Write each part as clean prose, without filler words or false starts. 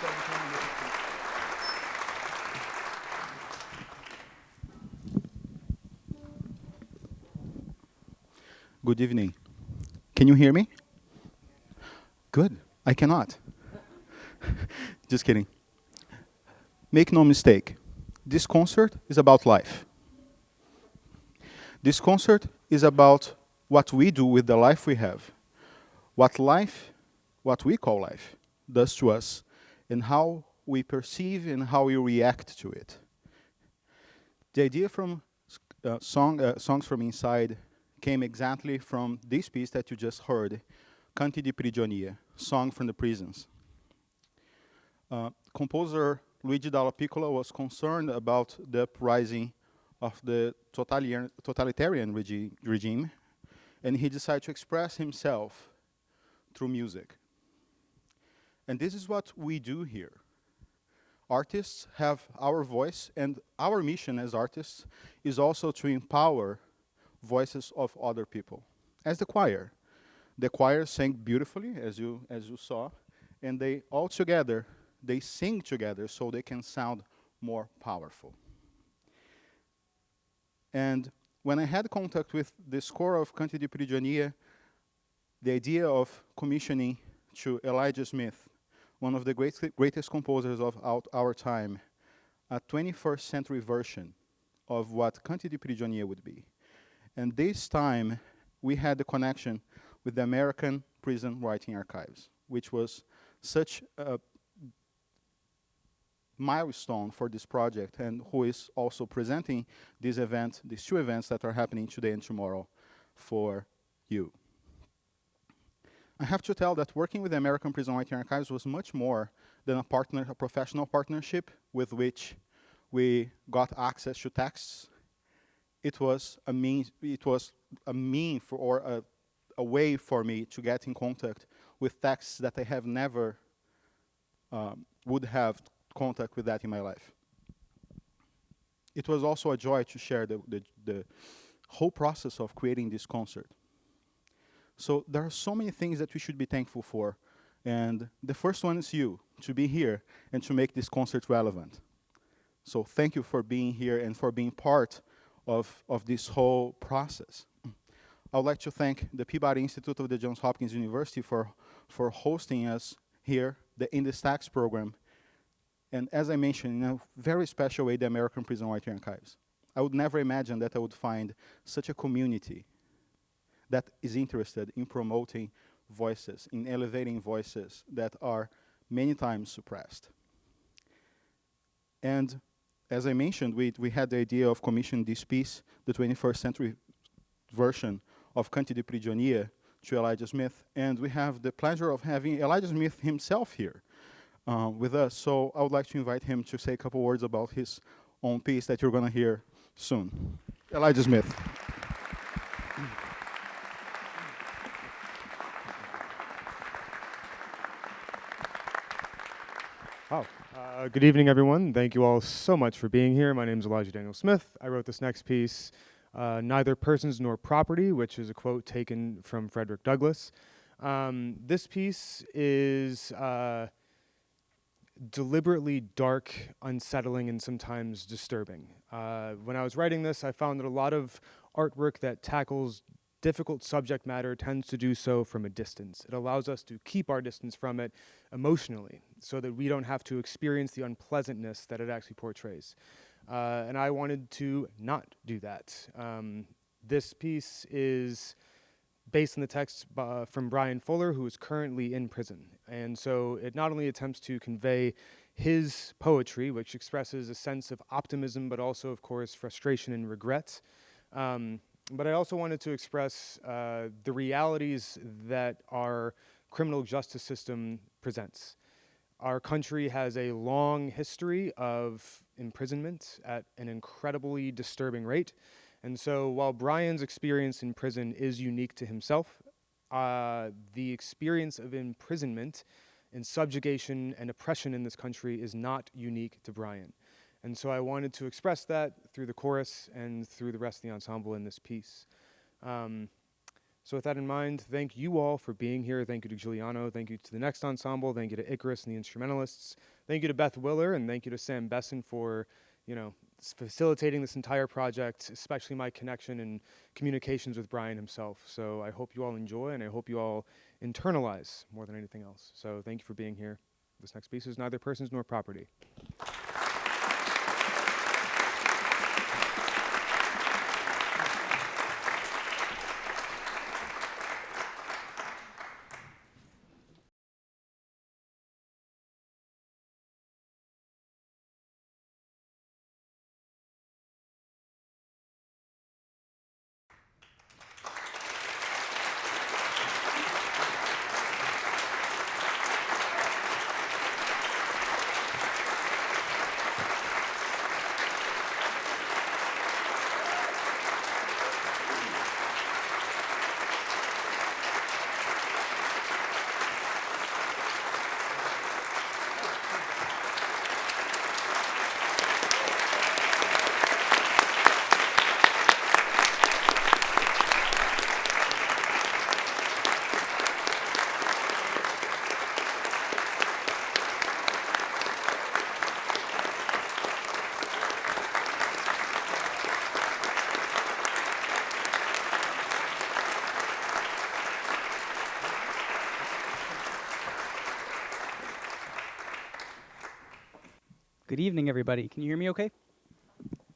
Good evening. Can you hear me? Good. I cannot. Just kidding. Make no mistake. This concert is about life. This concert is about what we do with the life we have. What we call life, does to us, and how we perceive and how we react to it. The idea from Songs from Inside came exactly from this piece that you just heard, Canti di Prigionia, Song from the Prisons. Composer Luigi Dallapiccola was concerned about the uprising of the totalitarian regime, and he decided to express himself through music. And this is what we do here. Artists have our voice, and our mission as artists is also to empower voices of other people. As the choir sang beautifully, as you saw, and they all together, they sing together so they can sound more powerful. And when I had contact with the score of Canti di Prigionia, the idea of commissioning to Elijah Smith, one of the greatest composers of our time, a 21st century version of what Canti di Prigionia would be. And this time, we had the connection with the American Prison Writing Archives, which was such a milestone for this project, and who is also presenting this event, these two events that are happening today and tomorrow for you. I have to tell that working with the American Prison Writing Archives was much more than a professional partnership with which we got access to texts. It was a way for me to get in contact with texts that I have never would have contact with that in my life. It was also a joy to share the whole process of creating this concert. So there are so many things that we should be thankful for, and the first one is you, to be here and to make this concert relevant. So thank you for being here and for being part of this whole process. I would like to thank the Peabody Institute of the Johns Hopkins University for hosting us here in the STAX program. And as I mentioned, in a very special way, the American Prison Writing Archives. I would never imagine that I would find such a community that is interested in promoting voices, in elevating voices that are many times suppressed. And as I mentioned, we had the idea of commissioning this piece, the 21st century version of Canti di Prigionia, to Elijah Smith, and we have the pleasure of having Elijah Smith himself here with us. So I would like to invite him to say a couple words about his own piece that you're going to hear soon. Elijah Smith. Wow. Good evening, everyone. Thank you all so much for being here. My name is Elijah Daniel Smith. I wrote this next piece, Neither Persons Nor Property, which is a quote taken from Frederick Douglass. This piece is deliberately dark, unsettling, and sometimes disturbing. When I was writing this, I found that a lot of artwork that tackles difficult subject matter tends to do so from a distance. It allows us to keep our distance from it emotionally so that we don't have to experience the unpleasantness that it actually portrays. And I wanted to not do that. This piece is based on the text from Brian Fuller, who is currently in prison. And so it not only attempts to convey his poetry, which expresses a sense of optimism, but also, of course, frustration and regret. But I also wanted to express the realities that our criminal justice system presents. Our country has a long history of imprisonment at an incredibly disturbing rate. And so while Brian's experience in prison is unique to himself, the experience of imprisonment and subjugation and oppression in this country is not unique to Brian. And so I wanted to express that through the chorus and through the rest of the ensemble in this piece. So with that in mind, thank you all for being here. Thank you to Juliano. Thank you to the next ensemble. Thank you to Icarus and the instrumentalists. Thank you to Beth Willer, and thank you to Sam Bessen for, facilitating this entire project, especially my connection and communications with Brian himself. So I hope you all enjoy, and I hope you all internalize more than anything else. So thank you for being here. This next piece is Neither Persons Nor Property. Good evening, everybody. Can you hear me okay?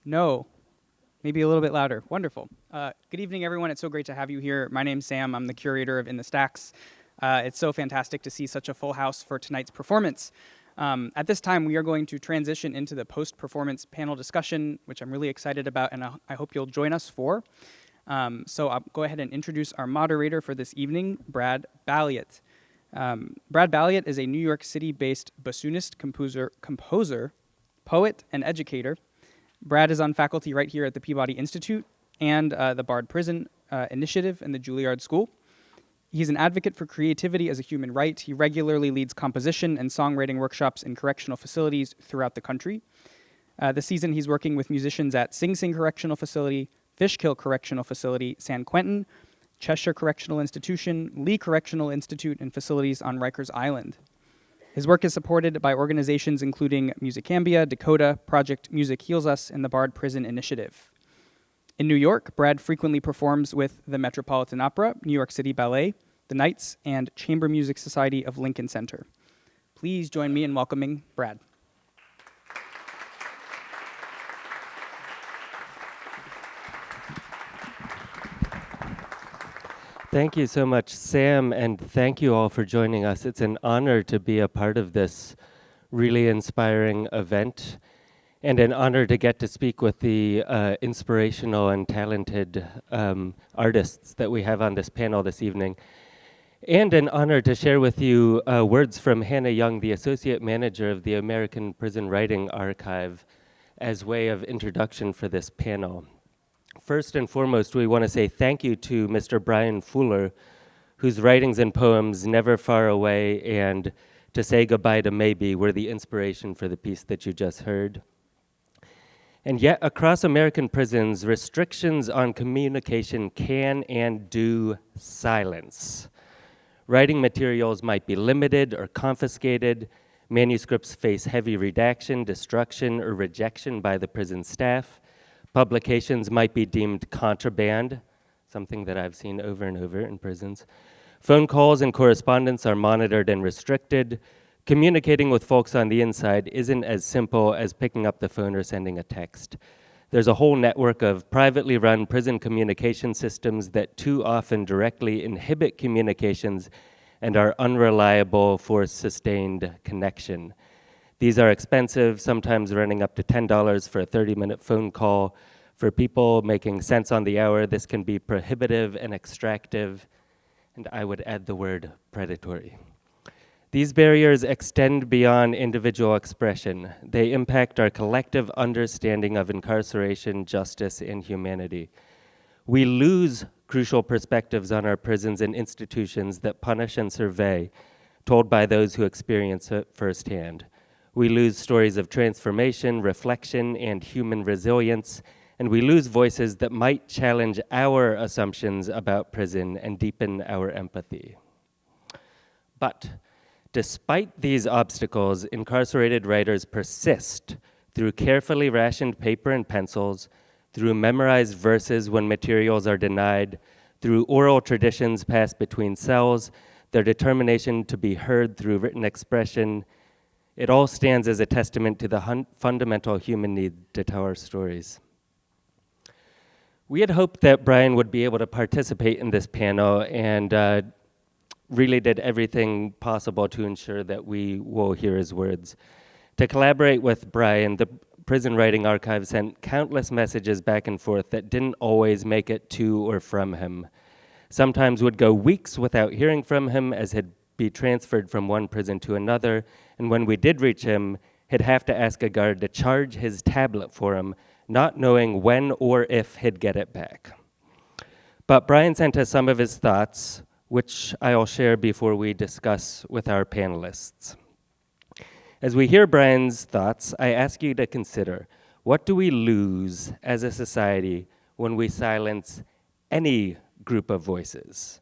No. Maybe a little bit louder. Wonderful. Good evening, everyone. It's so great to have you here. My name's Sam. I'm the curator of In the Stacks. It's so fantastic to see such a full house for tonight's performance. At this time, we are going to transition into the post-performance panel discussion, which I'm really excited about, and I hope you'll join us for. So I'll go ahead and introduce our moderator for this evening, Brad Balliett. Brad Balliett is a New York City-based bassoonist, composer, poet, and educator. Brad is on faculty right here at the Peabody Institute and the Bard Prison Initiative and the Juilliard School. He's an advocate for creativity as a human right. He regularly leads composition and songwriting workshops in correctional facilities throughout the country. This season, he's working with musicians at Sing Sing Correctional Facility, Fishkill Correctional Facility, San Quentin, Cheshire Correctional Institution, Lee Correctional Institute, and facilities on Rikers Island. His work is supported by organizations including Musicambia, Dakota, Project Music Heals Us, and the Bard Prison Initiative. In New York, Brad frequently performs with the Metropolitan Opera, New York City Ballet, the Knights, and Chamber Music Society of Lincoln Center. Please join me in welcoming Brad. Thank you so much, Sam, and thank you all for joining us. It's an honor to be a part of this really inspiring event, and an honor to get to speak with the inspirational and talented artists that we have on this panel this evening. And an honor to share with you words from Hannah Young, the Associate Manager of the American Prison Writing Archive, as way of introduction for this panel. First and foremost, we want to say thank you to Mr. Brian Fuller, whose writings and poems, Never Far Away and To Say Goodbye to Maybe, were the inspiration for the piece that you just heard. And yet, across American prisons, restrictions on communication can and do silence. Writing materials might be limited or confiscated. Manuscripts face heavy redaction, destruction, or rejection by the prison staff. Publications might be deemed contraband, something that I've seen over and over in prisons. Phone calls and correspondence are monitored and restricted. Communicating with folks on the inside isn't as simple as picking up the phone or sending a text. There's a whole network of privately run prison communication systems that too often directly inhibit communications and are unreliable for sustained connection. These are expensive, sometimes running up to $10 for a 30-minute phone call. For people making cents on the hour, this can be prohibitive and extractive, and I would add the word predatory. These barriers extend beyond individual expression. They impact our collective understanding of incarceration, justice, and humanity. We lose crucial perspectives on our prisons and institutions that punish and survey, told by those who experience it firsthand. We lose stories of transformation, reflection, and human resilience, and we lose voices that might challenge our assumptions about prison and deepen our empathy. But despite these obstacles, incarcerated writers persist through carefully rationed paper and pencils, through memorized verses when materials are denied, through oral traditions passed between cells, their determination to be heard through written expression. It all stands as a testament to the fundamental human need to tell our stories. We had hoped that Brian would be able to participate in this panel and really did everything possible to ensure that we will hear his words. To collaborate with Brian, the Prison Writing Archive sent countless messages back and forth that didn't always make it to or from him. Sometimes would go weeks without hearing from him, as he'd be transferred from one prison to another, and when we did reach him, he'd have to ask a guard to charge his tablet for him, not knowing when or if he'd get it back. But Brian sent us some of his thoughts, which I'll share before we discuss with our panelists. As we hear Brian's thoughts, I ask you to consider, what do we lose as a society when we silence any group of voices?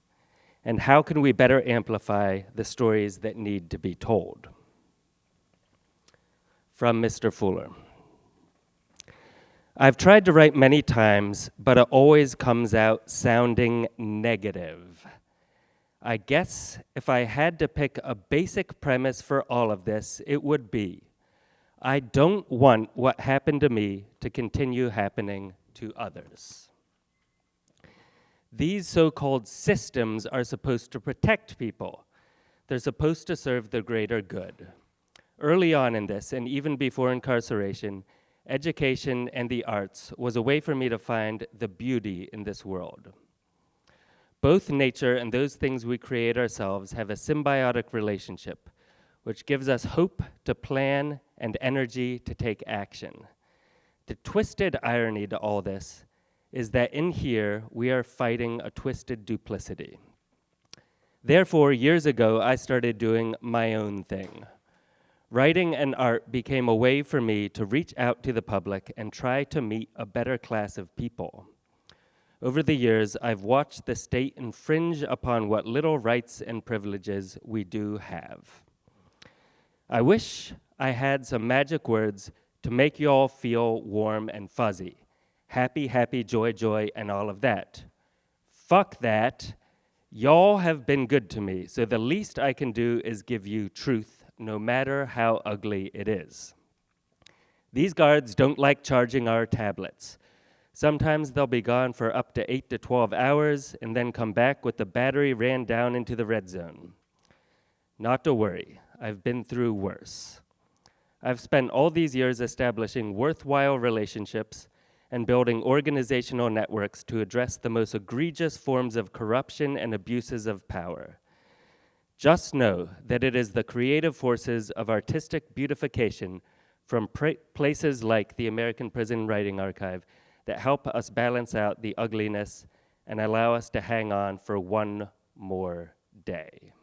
And how can we better amplify the stories that need to be told? From Mr. Fuller. I've tried to write many times, but it always comes out sounding negative. I guess if I had to pick a basic premise for all of this, it would be, I don't want what happened to me to continue happening to others. These so-called systems are supposed to protect people. They're supposed to serve the greater good. Early on in this, and even before incarceration, education and the arts was a way for me to find the beauty in this world. Both nature and those things we create ourselves have a symbiotic relationship, which gives us hope to plan and energy to take action. The twisted irony to all this is that in here, we are fighting a twisted duplicity. Therefore, years ago, I started doing my own thing. Writing and art became a way for me to reach out to the public and try to meet a better class of people. Over the years, I've watched the state infringe upon what little rights and privileges we do have. I wish I had some magic words to make you all feel warm and fuzzy. Happy, happy, joy, joy, and all of that. Fuck that. Y'all have been good to me, so the least I can do is give you truth, no matter how ugly it is. These guards don't like charging our tablets. Sometimes they'll be gone for up to 8 to 12 hours and then come back with the battery ran down into the red zone. Not to worry, I've been through worse. I've spent all these years establishing worthwhile relationships and building organizational networks to address the most egregious forms of corruption and abuses of power. Just know that it is the creative forces of artistic beautification from places like the American Prison Writing Archive that help us balance out the ugliness and allow us to hang on for one more day.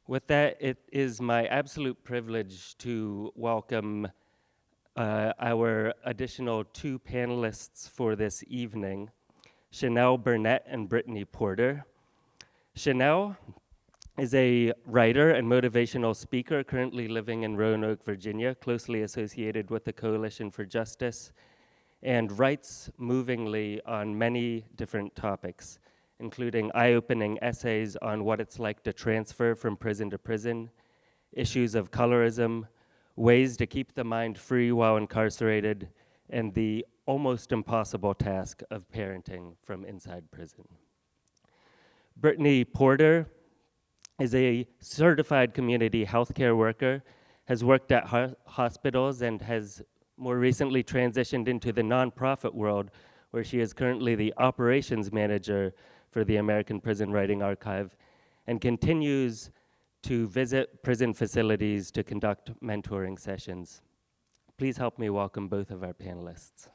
With that, it is my absolute privilege to welcome our additional 2 panelists for this evening, Chanell Burnett and Brittany Porter. Chanell is a writer and motivational speaker currently living in Roanoke, Virginia, closely associated with the Coalition for Justice, and writes movingly on many different topics, including eye-opening essays on what it's like to transfer from prison to prison, issues of colorism, ways to keep the mind free while incarcerated, and the almost impossible task of parenting from inside prison. Brittany Porter is a certified community healthcare worker, has worked at hospitals, and has more recently transitioned into the nonprofit world, where she is currently the operations manager for the American Prison Writing Archive, and continues to visit prison facilities to conduct mentoring sessions. Please help me welcome both of our panelists.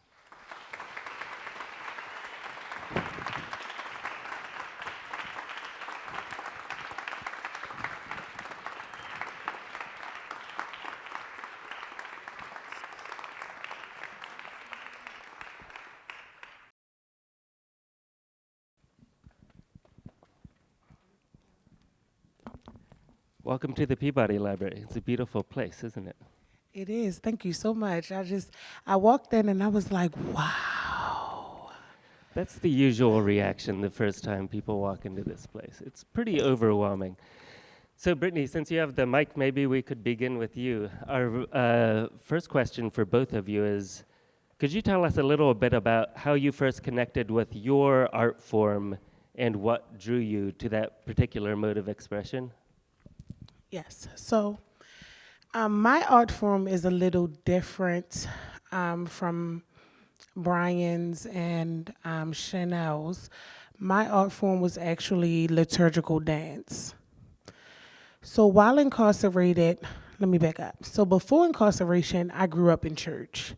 Welcome to the Peabody Library. It's a beautiful place, isn't it? It is. Thank you so much. I walked in and I was like, wow. That's the usual reaction the first time people walk into this place. It's pretty overwhelming. So Brittany, since you have the mic, maybe we could begin with you. Our first question for both of you is, could you tell us a little bit about how you first connected with your art form and what drew you to that particular mode of expression? Yes. So my art form is a little different from Brian's and Chanel's. My art form was actually liturgical dance. So while incarcerated, let me back up. So before incarceration, I grew up in church.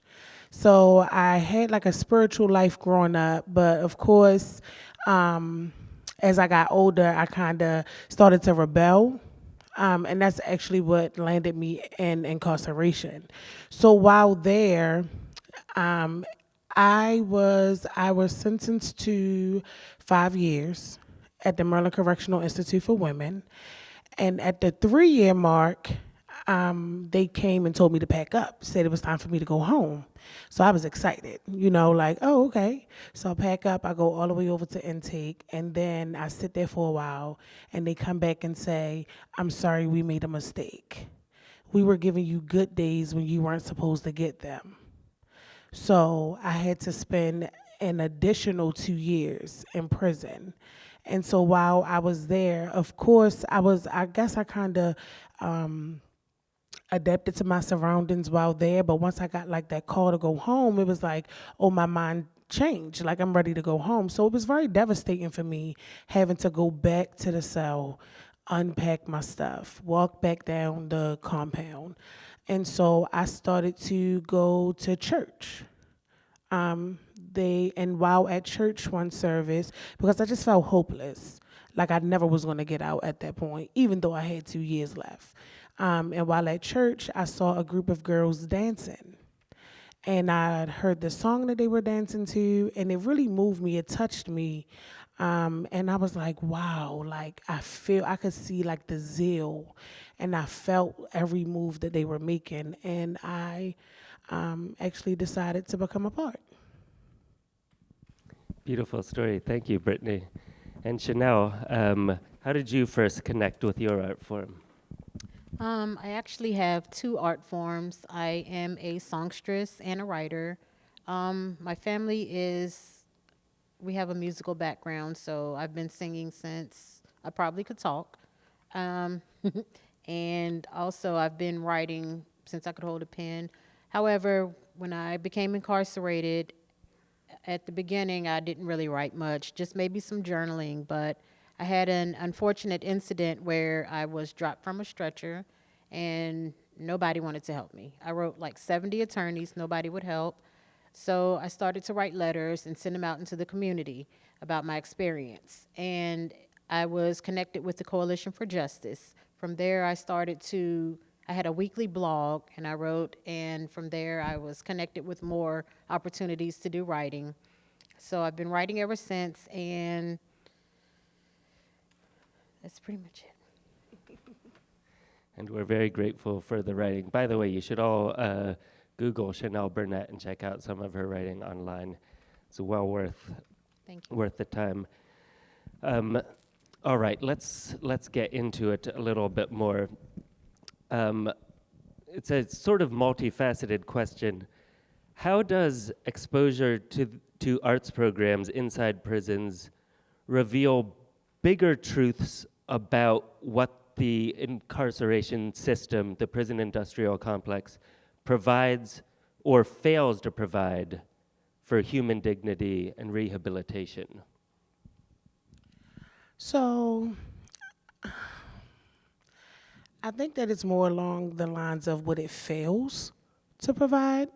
So I had like a spiritual life growing up, but of course, as I got older, I kind of started to rebel. And that's actually what landed me in incarceration. So while there, I was sentenced to 5 years at the Maryland Correctional Institute for Women, and at the 3-year mark, they came and told me to pack up, said it was time for me to go home. So I was excited, like, oh, okay. So I pack up, I go all the way over to intake, and then I sit there for a while, and they come back and say, I'm sorry, we made a mistake. We were giving you good days when you weren't supposed to get them. So I had to spend an additional 2 years in prison. And so while I was there, of course, I guess I kind of adapted to my surroundings while there, but once I got like that call to go home, it was like, oh, my mind changed, like I'm ready to go home. So it was very devastating for me having to go back to the cell, unpack my stuff, walk back down the compound. And so I started to go to church. And while at church one service, because I just felt hopeless, like I never was going to get out at that point, even though I had 2 years left. And while at church, I saw a group of girls dancing. And I heard the song that they were dancing to, and it really moved me. It touched me. And I was like, wow, like I could see like the zeal, and I felt every move that they were making. And I actually decided to become a part. Beautiful story. Thank you, Brittany. And Chanell, how did you first connect with your art form? I actually have 2 art forms. I am a songstress and a writer. My family we have a musical background, so I've been singing since I probably could talk. And also I've been writing since I could hold a pen. However, when I became incarcerated, at the beginning I didn't really write much, just maybe some journaling, but I had an unfortunate incident where I was dropped from a stretcher and nobody wanted to help me. I wrote like 70 attorneys, nobody would help. So I started to write letters and send them out into the community about my experience. And I was connected with the Coalition for Justice. From there, I had a weekly blog and I wrote, and from there I was connected with more opportunities to do writing. So I've been writing ever since, and that's pretty much it. And we're very grateful for the writing. By the way, you should all Google Chanell Burnett and check out some of her writing online. It's well worth the time. All right, let's get into it a little bit more. It's a sort of multifaceted question. How does exposure to arts programs inside prisons reveal bigger truths about what the incarceration system, the prison industrial complex, provides or fails to provide for human dignity and rehabilitation? So I think that it's more along the lines of what it fails to provide.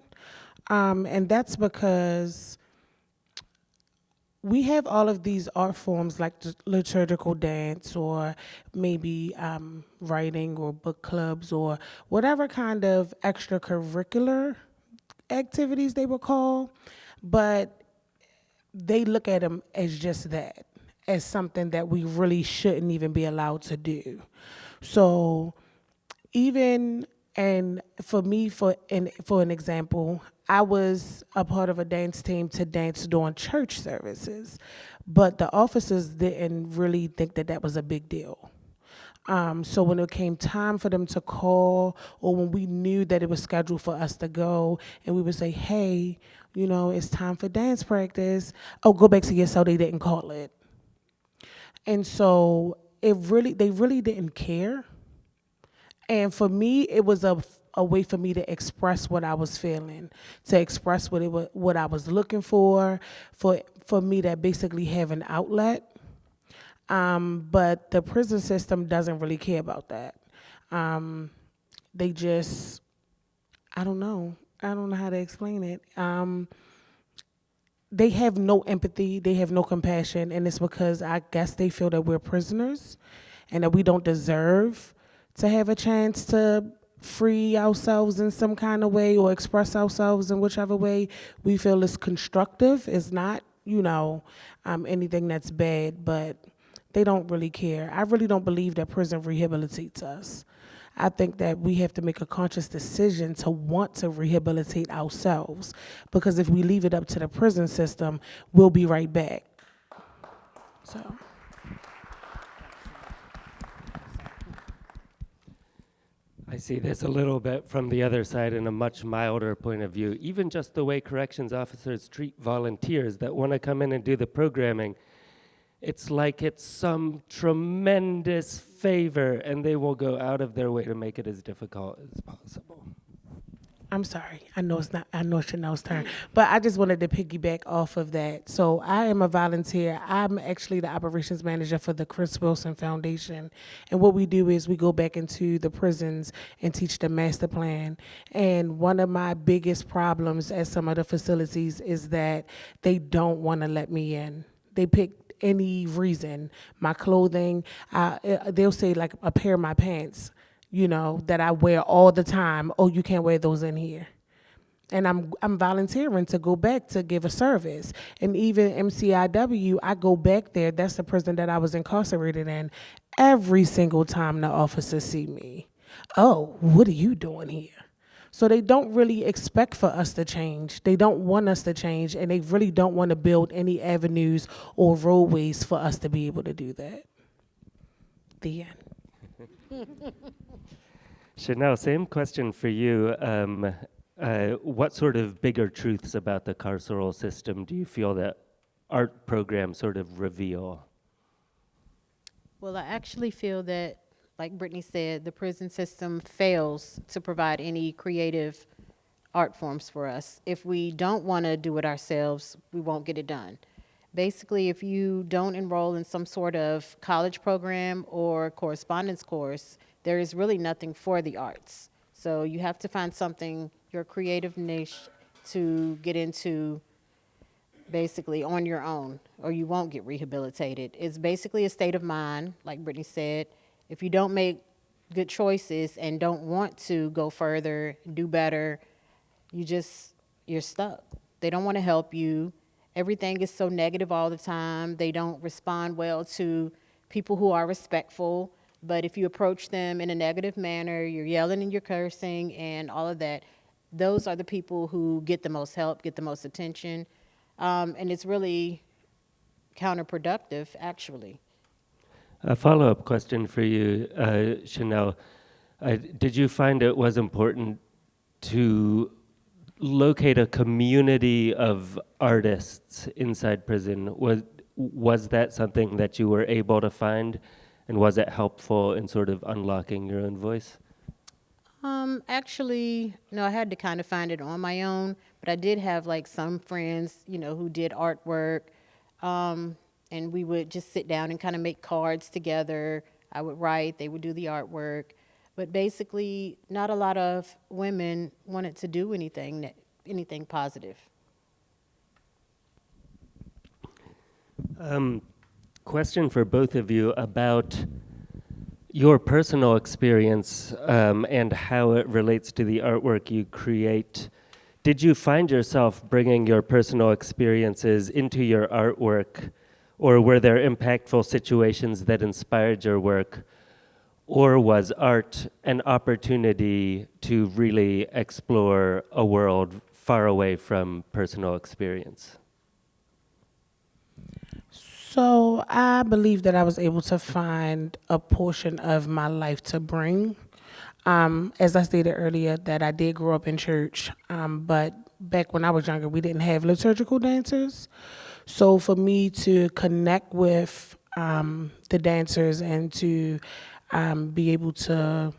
And that's because we have all of these art forms like liturgical dance, or maybe writing or book clubs or whatever kind of extracurricular activities they would call, but they look at them as just that, as something that we really shouldn't even be allowed to do. So even, and for me, for an example, I was a part of a dance team to dance during church services, but the officers didn't really think that that was a big deal. So when it came time for them to call, or when we knew that it was scheduled for us to go, and we would say, hey, you know, it's time for dance practice. Oh, go back to your cell, they didn't call it. And so they really didn't care. And for me, it was a way for me to express what I was feeling, to express what I was looking for me to basically have an outlet. But the prison system doesn't really care about that. They just, I don't know how to explain it. They have no empathy, they have no compassion, and it's because I guess they feel that we're prisoners and that we don't deserve to have a chance to free ourselves in some kind of way or express ourselves in whichever way we feel is constructive. It's not, anything that's bad, but they don't really care. I really don't believe that prison rehabilitates us. I think that we have to make a conscious decision to want to rehabilitate ourselves, because if we leave it up to the prison system, we'll be right back. So. I see this a little bit from the other side in a much milder point of view. Even just the way corrections officers treat volunteers that want to come in and do the programming, it's like it's some tremendous favor, and they will go out of their way to make it as difficult as possible. I'm sorry. I know it's Chanel's turn, but I just wanted to piggyback off of that. So I am a volunteer. I'm actually the operations manager for the Chris Wilson Foundation. And what we do is we go back into the prisons and teach the master plan. And one of my biggest problems at some of the facilities is that they don't want to let me in. They pick any reason. My clothing, they'll say like a pair of my pants, that I wear all the time. Oh, you can't wear those in here. And I'm volunteering to go back to give a service. And even MCIW, I go back there. That's the prison that I was incarcerated in. Every single time the officers see me, oh, what are you doing here? So they don't really expect for us to change. They don't want us to change, and they really don't want to build any avenues or roadways for us to be able to do that. The end. Chanell, same question for you. What sort of bigger truths about the carceral system do you feel that art programs sort of reveal? Well, I actually feel that, like Brittany said, the prison system fails to provide any creative art forms for us. If we don't want to do it ourselves, we won't get it done. Basically, if you don't enroll in some sort of college program or correspondence course, there is really nothing for the arts. So you have to find something, your creative niche, to get into basically on your own, or you won't get rehabilitated. It's basically a state of mind, like Brittany said. If you don't make good choices and don't want to go further, do better, you're stuck. They don't want to help you. Everything is so negative all the time. They don't respond well to people who are respectful. But if you approach them in a negative manner, you're yelling and you're cursing and all of that, those are the people who get the most help, get the most attention. And it's really counterproductive, actually. A follow-up question for you, Chanell. Did you find it was important to locate a community of artists inside prison? Was that something that you were able to find, and was it helpful in sort of unlocking your own voice? Actually, no, I had to kind of find it on my own, but I did have like some friends, who did artwork, and we would just sit down and kind of make cards together. I would write, they would do the artwork, but basically not a lot of women wanted to do anything positive. Question for both of you about your personal experience and how it relates to the artwork you create. Did you find yourself bringing your personal experiences into your artwork, or were there impactful situations that inspired your work? or was art an opportunity to really explore a world far away from personal experience? So I believe that I was able to find a portion of my life to bring. As I stated earlier, that I did grow up in church, but back when I was younger, we didn't have liturgical dancers. So for me to connect with the dancers and to be able to,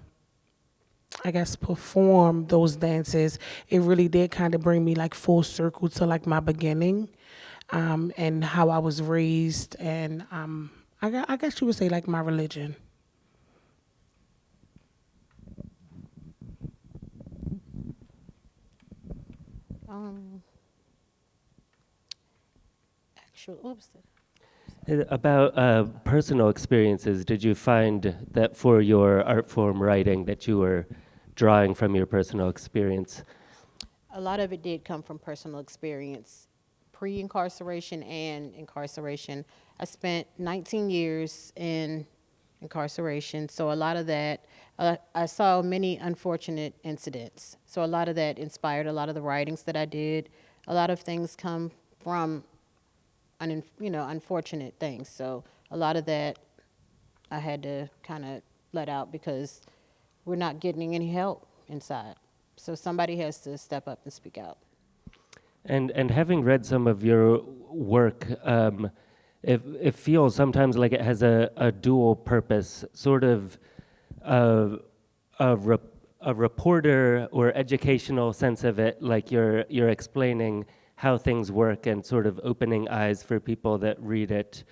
I guess, perform those dances, it really did kind of bring me like full circle to like my beginning, and how I was raised, and I guess you would say like my religion. Actually, oops. About personal experiences, did you find that for your art form writing that you were drawing from your personal experience? A lot of it did come from personal experience, pre-incarceration and incarceration. I spent 19 years in incarceration, so a lot of that, I saw many unfortunate incidents. So a lot of that inspired a lot of the writings that I did. A lot of things come from, unfortunate things. So a lot of that I had to kind of let out because we're not getting any help inside. So somebody has to step up and speak out. And having read some of your work, it feels sometimes like it has a dual purpose, sort of a reporter or educational sense of it, like you're explaining how things work and sort of opening eyes for people that read it,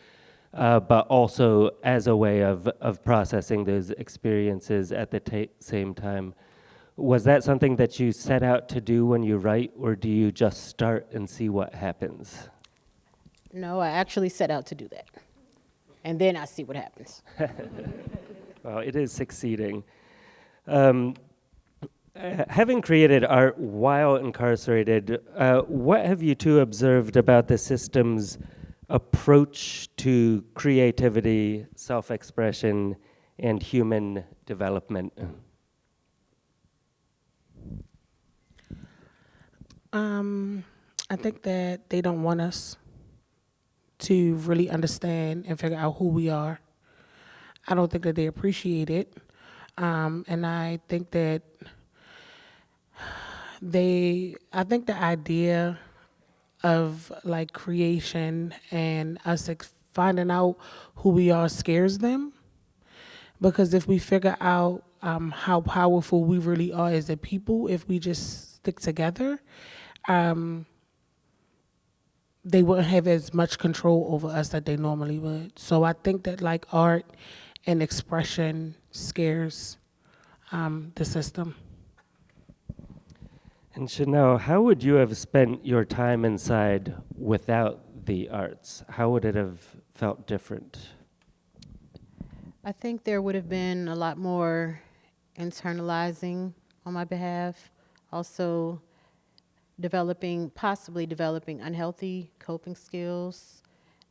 but also as a way of processing those experiences at the same time. Was that something that you set out to do when you write, or do you just start and see what happens? No, I actually set out to do that. And then I see what happens. Well, it is succeeding. Having created art while incarcerated, what have you two observed about the system's approach to creativity, self-expression, and human development? I think that they don't want us to really understand and figure out who we are. I don't think that they appreciate it. And I think that I think the idea of like creation and us finding out who we are scares them. Because if we figure out how powerful we really are as a people, if we just stick together, they wouldn't have as much control over us that they normally would. So I think that like art and expression scares the system. And Chanell, how would you have spent your time inside without the arts? How would it have felt different? I think there would have been a lot more internalizing on my behalf. Also, possibly developing unhealthy coping skills,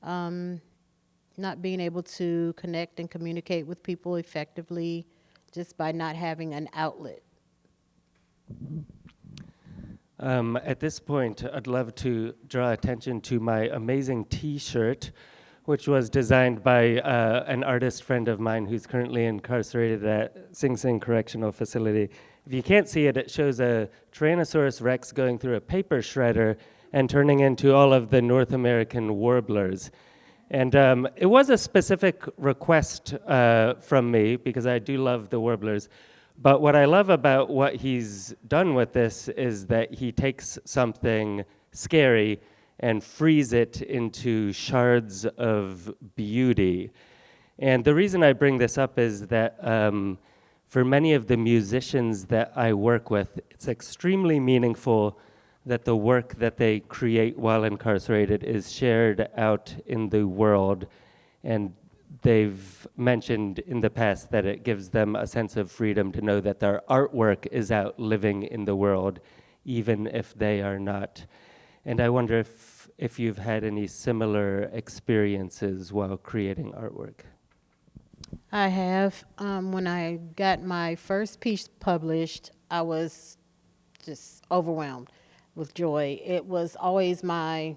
not being able to connect and communicate with people effectively just by not having an outlet. At this point, I'd love to draw attention to my amazing T-shirt, which was designed by an artist friend of mine who's currently incarcerated at Sing Sing Correctional Facility. If you can't see it, it shows a Tyrannosaurus Rex going through a paper shredder and turning into all of the North American warblers. And it was a specific request from me, because I do love the warblers. But what I love about what he's done with this is that he takes something scary and frees it into shards of beauty. And the reason I bring this up is that for many of the musicians that I work with, it's extremely meaningful that the work that they create while incarcerated is shared out in the world. And they've mentioned in the past that it gives them a sense of freedom to know that their artwork is out living in the world, even if they are not. And I wonder if you've had any similar experiences while creating artwork. I have. When I got my first piece published, I was just overwhelmed with joy. It was always my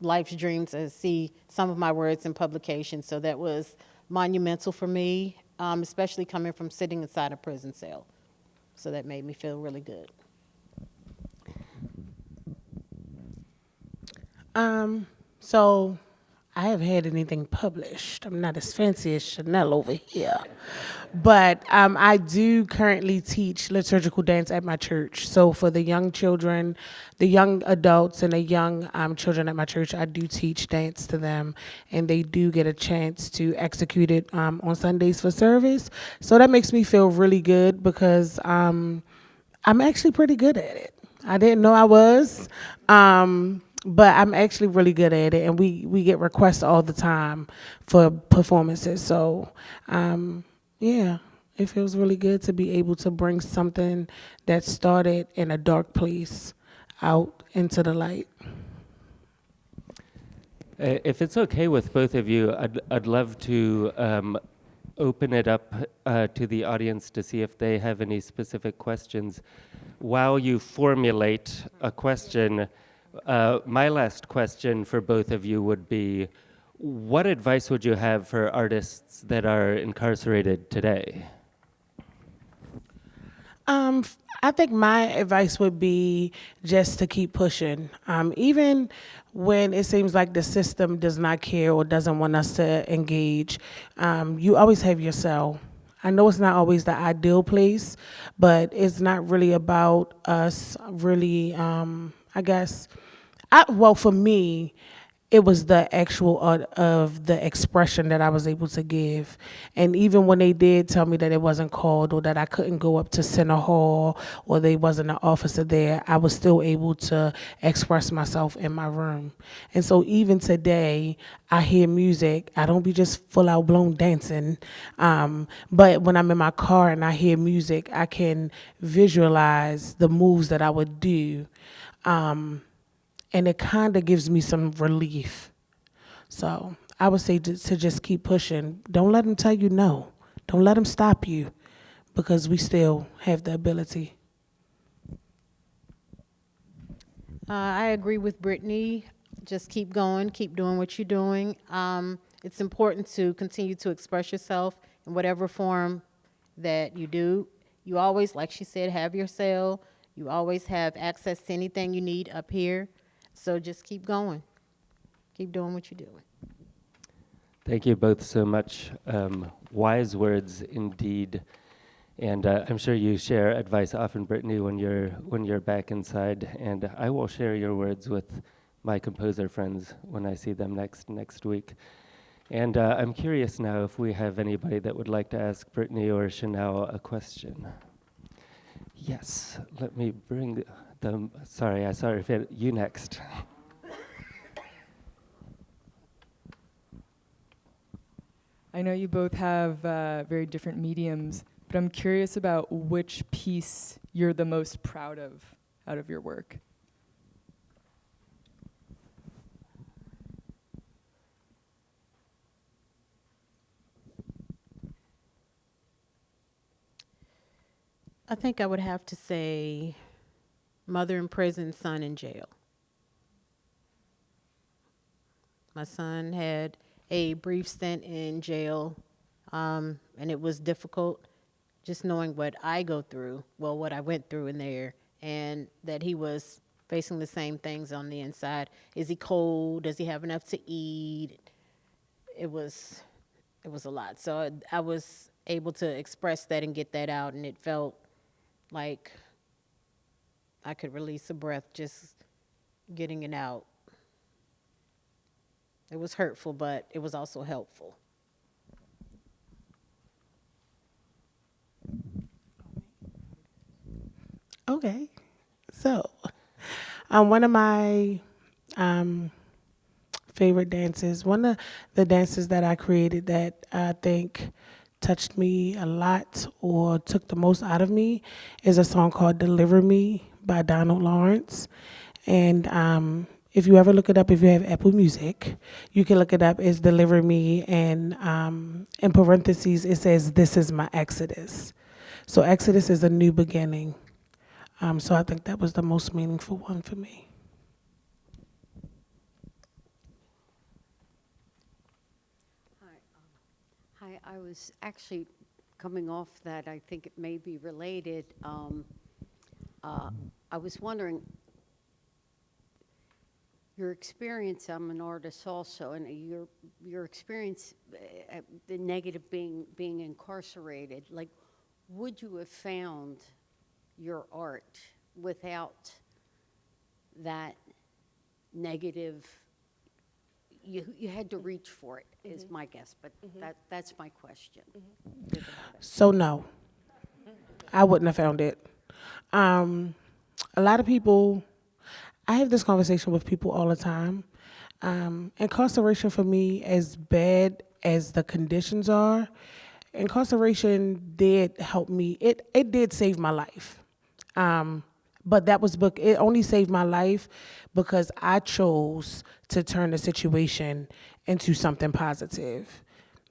life's dream to see some of my words in publication, so that was monumental for me, especially coming from sitting inside a prison cell. So that made me feel really good. So I haven't had anything published. I'm not as fancy as Chanell over here. But I do currently teach liturgical dance at my church. So for the young children, the young adults and the young children at my church, I do teach dance to them. And they do get a chance to execute it on Sundays for service. So that makes me feel really good because I'm actually pretty good at it. I didn't know I was. But I'm actually really good at it, and we get requests all the time for performances. So, yeah, it feels really good to be able to bring something that started in a dark place out into the light. If it's okay with both of you, I'd love to open it up to the audience to see if they have any specific questions. While you formulate a question, my last question for both of you would be, what advice would you have for artists that are incarcerated today? I think my advice would be just to keep pushing. Even when it seems like the system does not care or doesn't want us to engage, you always have your cell. I know it's not always the ideal place, but it's not really about us really, I guess, well, for me, it was the actual art of the expression that I was able to give. And even when they did tell me that it wasn't called or that I couldn't go up to Center Hall or there wasn't an officer there, I was still able to express myself in my room. And so even today, I hear music. I don't be just full out blown dancing. But when I'm in my car and I hear music, I can visualize the moves that I would do. And it kind of gives me some relief. So I would say to just keep pushing. Don't let them tell you no. Don't let them stop you, because we still have the ability. I agree with Brittany. Just keep going, keep doing what you're doing. It's important to continue to express yourself in whatever form that you do. You always, like she said, have your cell. You always have access to anything you need up here. So just keep going. Keep doing what you're doing. Thank you both so much. Wise words indeed. And I'm sure you share advice often, Brittany, when you're back inside. And I will share your words with my composer friends when I see them next week. And I'm curious now if we have anybody that would like to ask Brittany or Chanell a question. Yes, let me bring them. Sorry, you next. I know you both have very different mediums, but I'm curious about which piece you're the most proud of out of your work. I think I would have to say mother in prison, son in jail. My son had a brief stint in jail, and it was difficult just knowing what I go through, well, what I went through in there, and that he was facing the same things on the inside. Is he cold? Does he have enough to eat? It was a lot. So I was able to express that and get that out, and it felt like I could release a breath just getting it out. It was hurtful, but it was also helpful. Okay. So, one of my favorite dances, one of the dances that I created that I think touched me a lot or took the most out of me is a song called Deliver Me by Donald Lawrence. And If you ever look it up, if you have Apple Music, you can look it up. It's Deliver Me, and in parentheses, it says, "This is my Exodus." So Exodus is a new beginning. So I think that was the most meaningful one for me. Hi, I was actually coming off that. I think it may be related. I was wondering, your experience, I'm an artist also, and your experience, the negative being incarcerated, like, would you have found your art without that negative? You had to reach for it, is my guess, but that's my question. So no, I wouldn't have found it. A lot of people, I have this conversation with people all the time. Incarceration for me, as bad as the conditions are, incarceration did help me. It did save my life. But it only saved my life because I chose to turn the situation into something positive.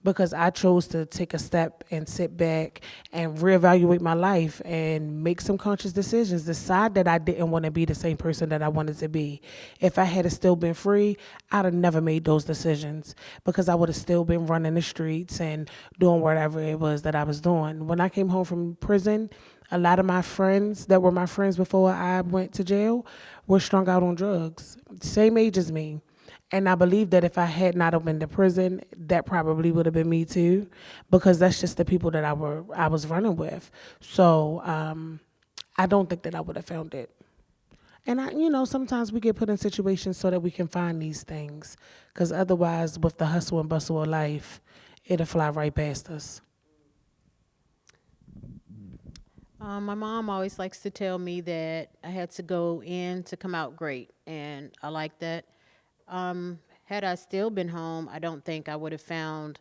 Because I chose to take a step and sit back and reevaluate my life and make some conscious decisions, decide that I didn't want to be the same person that I wanted to be. If I had still been free, I'd have never made those decisions because I would have still been running the streets and doing whatever it was that I was doing. When I came home from prison, a lot of my friends that were my friends before I went to jail were strung out on drugs, same age as me. And I believe that if I had not been to prison, that probably would have been me too, because that's just the people that I was running with. So I don't think that I would have found it. And sometimes we get put in situations so that we can find these things, because otherwise, with the hustle and bustle of life, it'll fly right past us. My mom always likes to tell me that I had to go in to come out great, and I like that. Had I still been home, I don't think I would have found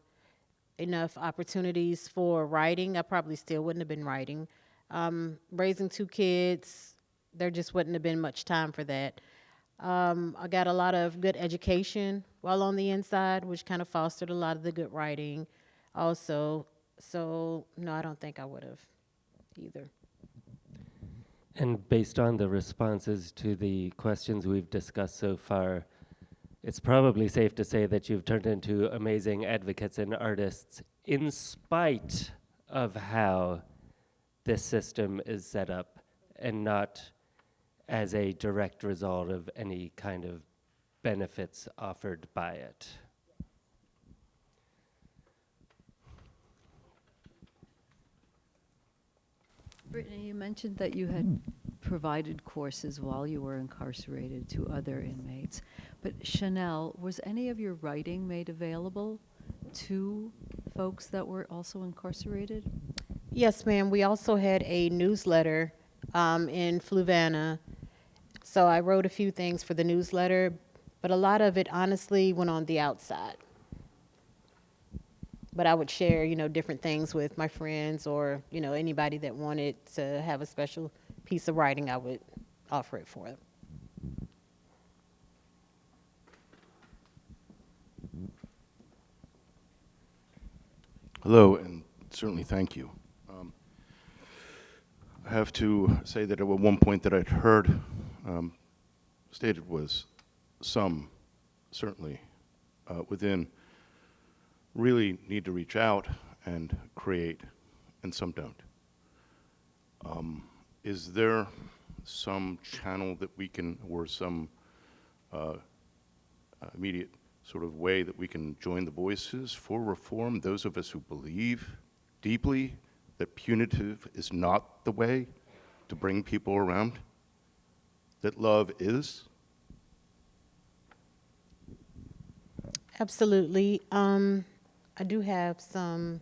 enough opportunities for writing. I probably still wouldn't have been writing. Raising 2 kids, there just wouldn't have been much time for that. I got a lot of good education while on the inside, which kind of fostered a lot of the good writing also. So, no, I don't think I would have either. And based on the responses to the questions we've discussed so far, it's probably safe to say that you've turned into amazing advocates and artists in spite of how this system is set up and not as a direct result of any kind of benefits offered by it. Brittany, you mentioned that you had provided courses while you were incarcerated to other inmates. But Chanell, was any of your writing made available to folks that were also incarcerated? Yes, ma'am. We also had a newsletter in Fluvanna. So I wrote a few things for the newsletter, but a lot of it honestly went on the outside. But I would share, different things with my friends or, anybody that wanted to have a special piece of writing, I would offer it for them. Hello, and certainly thank you. I have to say that at one point that I'd heard stated was some, certainly, within really need to reach out and create, and some don't. Is there some channel that we can, or some immediate sort of way that we can join the voices for reform, those of us who believe deeply that punitive is not the way to bring people around, that love is? Absolutely. I do have some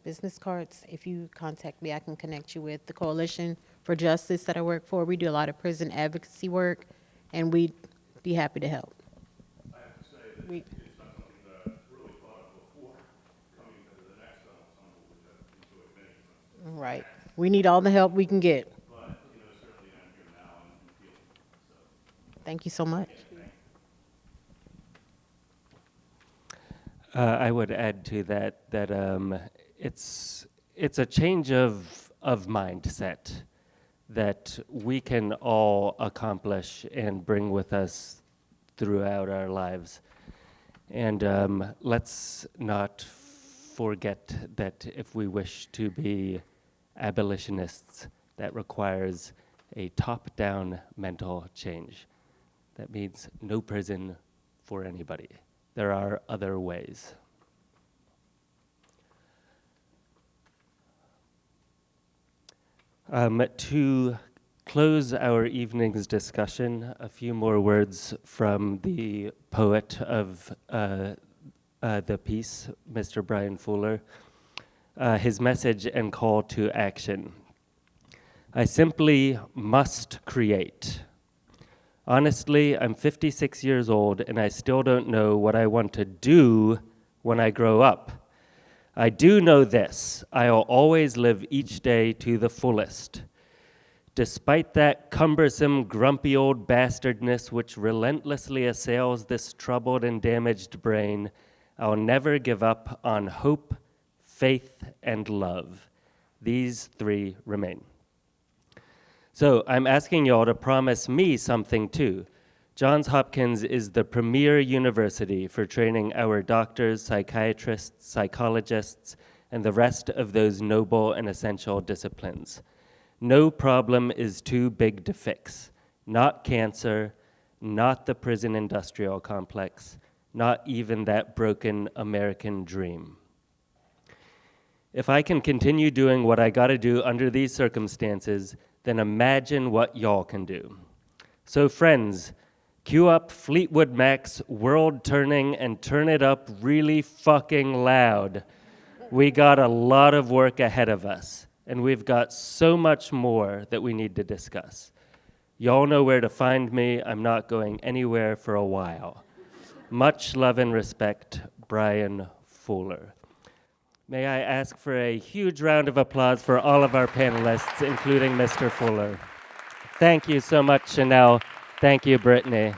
business cards. If you contact me, I can connect you with the Coalition for Justice that I work for. We do a lot of prison advocacy work, and we'd be happy to help. I have to say that it's not something that I've really thought of before coming to the next ensemble, which I've enjoyed many times. Right. We need all the help we can get. But, certainly I'm here now and feel so. Thank you so much. I would add to that that it's a change of mindset that we can all accomplish and bring with us throughout our lives. And let's not forget that if we wish to be abolitionists, that requires a top-down mental change. That means no prison for anybody. There are other ways. To close our evening's discussion, a few more words from the poet of the piece, Mr. Brian Fuller. His message and call to action. I simply must create. Honestly, I'm 56 years old and I still don't know what I want to do when I grow up. I do know this, I'll always live each day to the fullest. Despite that cumbersome, grumpy old bastardness which relentlessly assails this troubled and damaged brain, I'll never give up on hope, faith, and love. These three remain. So I'm asking y'all to promise me something too. Johns Hopkins is the premier university for training our doctors, psychiatrists, psychologists, and the rest of those noble and essential disciplines. No problem is too big to fix. Not cancer, not the prison industrial complex, not even that broken American dream. If I can continue doing what I gotta do under these circumstances, then imagine what y'all can do. So friends, cue up Fleetwood Mac's World Turning and turn it up really fucking loud. We got a lot of work ahead of us, and we've got so much more that we need to discuss. Y'all know where to find me. I'm not going anywhere for a while. Much love and respect, Brian Fuller. May I ask for a huge round of applause for all of our panelists, including Mr. Fuller. Thank you so much, Chanell. Thank you, Brittany.